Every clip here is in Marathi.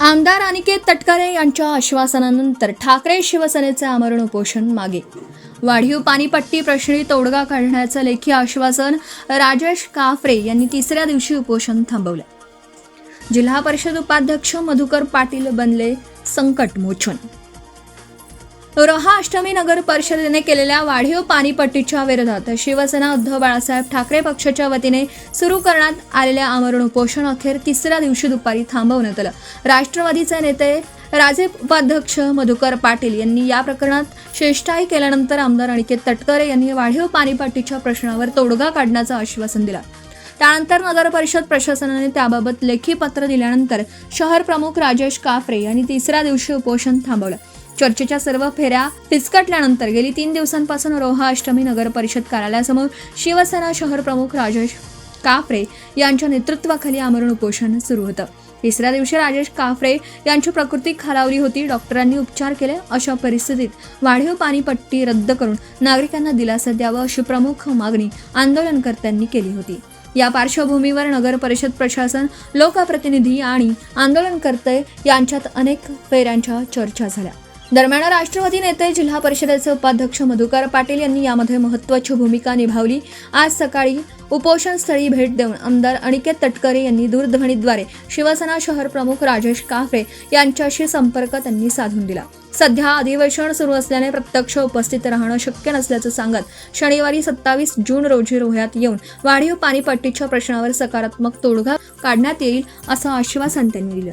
आमदार अनिकेत तटकरे यांच्या आश्वासनानंतर ठाकरे शिवसेनेचे आमरण उपोषण मागे. वाढीव पाणीपट्टी प्रश्नी तोडगा काढण्याचं लेखी आश्वासन राजेश काफरे यांनी तिसऱ्या दिवशी उपोषण थांबवले. जिल्हा परिषद उपाध्यक्ष मधुकर पाटील बनले संकटमोचन. रोहा अष्टमी नगर परिषदेने केलेल्या वाढीव पाणीपट्टीच्या विरोधात शिवसेना उद्धव बाळासाहेब ठाकरे पक्षाच्या वतीने सुरू करण्यात आलेल्या आमरण उपोषण अखेर तिसऱ्या दिवशी दुपारी थांबवण्यात आलं. राष्ट्रवादीचे नेते राजे उपाध्यक्ष मधुकर पाटील यांनी या प्रकरणात शिष्टाई केल्यानंतर आमदार अनिकेत तटकरे यांनी वाढीव पाणीपट्टीच्या प्रश्नावर तोडगा काढण्याचं आश्वासन दिलं. त्यानंतर नगर परिषद प्रशासनाने त्याबाबत लेखी पत्र दिल्यानंतर शहर प्रमुख राजेश काफरे यांनी तिसऱ्या दिवशी उपोषण थांबवलं. चर्चेच्या सर्व फेऱ्या फिसकटल्यानंतर गेली 3 दिवसांपासून रोहा अष्टमी नगर परिषद कार्यालयासमोर शिवसेना शहर प्रमुख राजेश काफरे यांच्या नेतृत्वाखाली आमरण उपोषण सुरू होतं. तिसऱ्या दिवशी राजेश काफरे यांची प्रकृती खालावली होती. डॉक्टरांनी उपचार केले. अशा परिस्थितीत वाढीव पाणीपट्टी रद्द करून नागरिकांना दिलासा द्यावा अशी प्रमुख मागणी आंदोलनकर्त्यांनी केली होती. या पार्श्वभूमीवर नगर परिषद प्रशासन, लोकप्रतिनिधी आणि आंदोलनकर्ते यांच्यात अनेक फेऱ्यांच्या चर्चा झाल्या. दरम्यान राष्ट्रवादी नेते जिल्हा परिषदेचे उपाध्यक्ष मधुकर पाटील यांनी यामध्ये महत्त्वाची भूमिका निभावली. आज सकाळी उपोषणस्थळी भेट देऊन आमदार अनिकेत तटकरे यांनी दूरध्वनीद्वारे शिवसेना शहर प्रमुख राजेश काफरे यांच्याशी संपर्क त्यांनी साधून दिला. सध्या अधिवेशन सुरू असल्याने प्रत्यक्ष उपस्थित राहणं शक्य नसल्याचं सांगत शनिवारी 27 जून रोजी रोह्यात येऊन वाढीव पाणीपट्टीच्या प्रश्नावर सकारात्मक तोडगा काढण्यात येईल असं आश्वासन त्यांनी दिलं.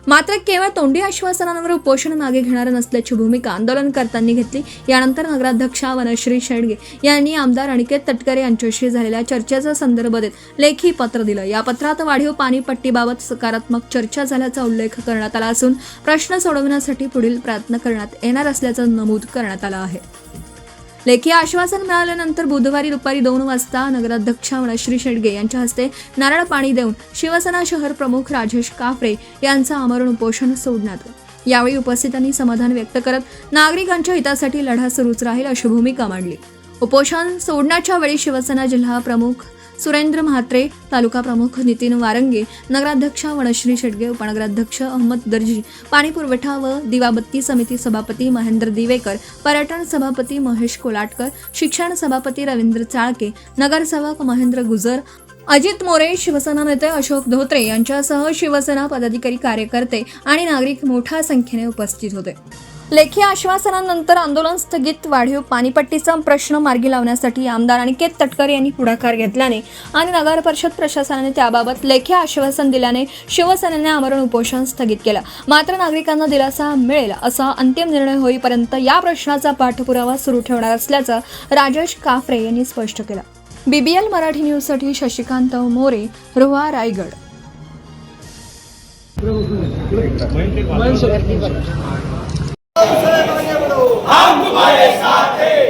मात्र केवळ तोंडी आश्वासनांवर उपोषण मागे घेणार नसल्याची भूमिका आंदोलनकर्त्यांनी घेतली. यानंतर नगराध्यक्षा वनश्री शेडगे यांनी आमदार अनिकेत तटकरे यांच्याशी झालेल्या चर्चेचा संदर्भ देत लेखी पत्र दिलं. या पत्रात वाढीव पाणीपट्टीबाबत सकारात्मक चर्चा झाल्याचा उल्लेख करण्यात आला असून प्रश्न सोडवण्यासाठी पुढील प्रयत्न करण्यात येणार असल्याचं नमूद करण्यात आलं आहे. लेखी आश्वासन मिळाल्यानंतर बुधवारी दुपारी 2 वाजता नगराध्यक्षा वनश्री शेडगे यांच्या हस्ते नारळ पाणी देऊन शिवसेना शहर प्रमुख राजेश काफरे यांचं आमरण उपोषण सोडण्यात आलं. यावेळी उपस्थितांनी समाधान व्यक्त करत नागरिकांच्या हितासाठी लढा सुरूच राहील अशी भूमिका मांडली. उपोषण सोडण्याच्या वेळी शिवसेना जिल्हा प्रमुख सुरेंद्र म्हात्रे, तालुका प्रमुख नितीन वारंगे, नगराध्यक्षा वनश्री शेडगे, उपनगराध्यक्ष अहमद दर्जी, पाणीपुरवठा व दिवाबत्ती समिती सभापती महेंद्र दिवेकर, पर्यटन सभापती महेश कोलाटकर, शिक्षण सभापती रवींद्र चाळके, नगरसेवक महेंद्र गुजर, अजित मोरे, शिवसेना नेते अशोक धोत्रे यांच्यासह शिवसेना पदाधिकारी, कार्यकर्ते आणि नागरिक मोठ्या संख्येने उपस्थित होते. लेखी आश्वासनानंतर आंदोलन स्थगित. वाढीव पाणीपट्टीचा प्रश्न मार्गी लावण्यासाठी आमदार अनिकेत तटकरे यांनी पुढाकार घेतल्याने आणि नगर परिषद प्रशासनाने त्याबाबत लेखी आश्वासन दिल्याने शिवसेनेने आमरण उपोषण स्थगित केलं. मात्र नागरिकांना दिलासा मिळेल असा अंतिम निर्णय होईपर्यंत या प्रश्नाचा पाठपुरावा सुरू ठेवणार असल्याचं राजेश काफरे यांनी स्पष्ट केलं. BBL मराठी न्यूजसाठी शशिकांत मोरे, रोहा, रायगड. हम तुम्हारे साथ हैं,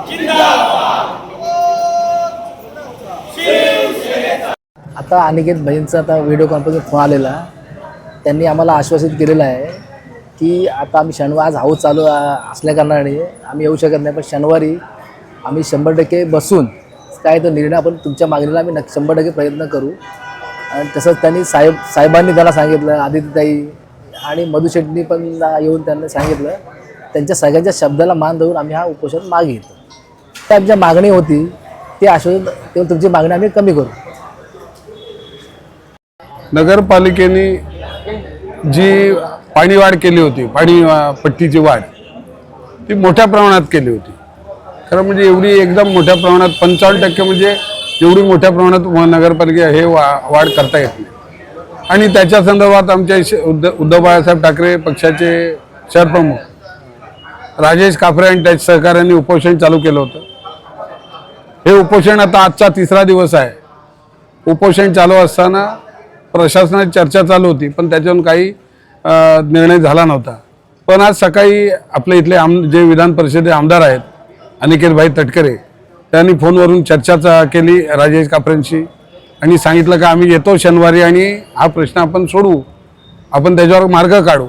जिंदाबाद. आता अनिकेत भाईंचा आता व्हिडिओ कॉन्फरन्स फोन आलेला. त्यांनी आम्हाला आश्वासित केलेलं आहे की आता आम्ही शनिवार, आज हाऊस चालू असल्याकारणाने आम्ही येऊ शकत नाही, पण शनिवारी आम्ही 100% बसून काय तो निर्णय आपण तुमच्या मागणीला आम्ही 100% प्रयत्न करू. आणि तसंच त्यांनी साहेबांनी त्यांना सांगितलं, आदित्यताई आणि मधु शेट्टी पण येऊन त्यांना सांगितलं. त्यांच्या सगळ्यांच्या शब्दाला मान देऊन आम्ही हा उपोषण मागे घेतो. तर आमच्या मागणी होती ते आश्वासन तेव्हा तुमची मागणी आम्ही कमी करू. नगरपालिकेने जी पाणी वाढ केली होती, पाणीपट्टीची वाढ ती मोठ्या प्रमाणात केली होती. खरं म्हणजे एवढी एकदम मोठ्या प्रमाणात 55% म्हणजे एवढी मोठ्या प्रमाणात नगरपालिका हे वाढ करता येत नाही. आणि त्याच्या संदर्भात आमच्या उद्धव बाळासाहेब ठाकरे पक्षाचे शहरप्रमुख राजेश काफरे आणि त्याच्या सहकार्याने उपोषण चालू केलं होतं. हे उपोषण आता आजचा 3रा दिवस आहे. उपोषण चालू असताना प्रशासनाची चर्चा चालू होती, पण त्याच्यातून काही निर्णय झाला नव्हता. पण आज सकाळी आपल्या इथले जे विधान परिषदेचे आमदार आहेत अनिकेत भाई तटकरे, त्यांनी फोनवरून चर्चा केली राजेश काफरेंशी आणि सांगितलं की आम्ही येतो शनिवारी आणि हा प्रश्न आपण सोडवू, आपण त्याच्यावर मार्ग काढू.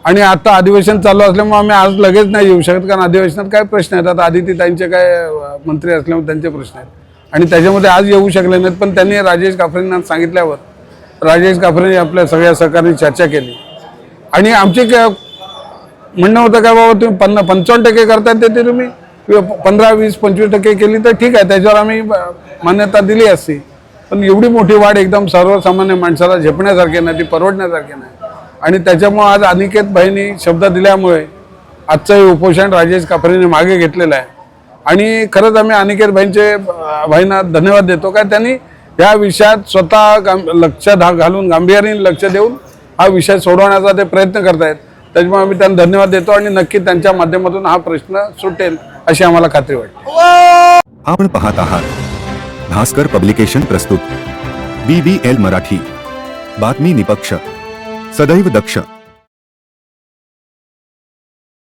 आणि आता अधिवेशन चालू असल्यामुळे आम्ही आज लगेच नाही येऊ शकत, कारण अधिवेशनात काय प्रश्न आहेत. आता आदित्यताईंचे काय मंत्री असल्यामुळे त्यांचे प्रश्न आहेत आणि त्याच्यामध्ये आज येऊ शकले नाहीत. पण त्यांनी राजेश काफरेंना सांगितल्यावर राजेश काफरेंनी आपल्या सगळ्या सहकाऱ्यांनी चर्चा केली आणि आमची म्हणणं होतं का बाबा तुम्ही 55% करताय ते तुम्ही 15, 20, 25% केली तर ठीक आहे, त्याच्यावर आम्ही मान्यता दिली असती. पण एवढी मोठी वाढ एकदम सर्वसामान्य माणसाला झेपण्यासारखी नाही, ती परवडण्यासारखी नाही. आणि त्याच्यामुळे आज अनिकेत भाईंनी शब्द दिल्यामुळे आजचं हे उपोषण राजेश काफरेंनी मागे घेतलेलं आहे. आणि खरंच आम्ही अनिकेत भाईंना धन्यवाद देतो का त्यांनी या विषयात स्वतः लक्ष घालून गांभीर्याने लक्ष देऊन हा विषय सोडवण्याचा ते प्रयत्न करतायत. त्याच्यामुळे आम्ही त्यांना धन्यवाद देतो आणि नक्की त्यांच्या माध्यमातून हा प्रश्न सुटेल अशी आम्हाला खात्री वाटते. आपण पाहत आहात भास्कर पब्लिकेशन प्रस्तुत BBL मराठी, बातमी निपक्ष, सदैव दक्ष.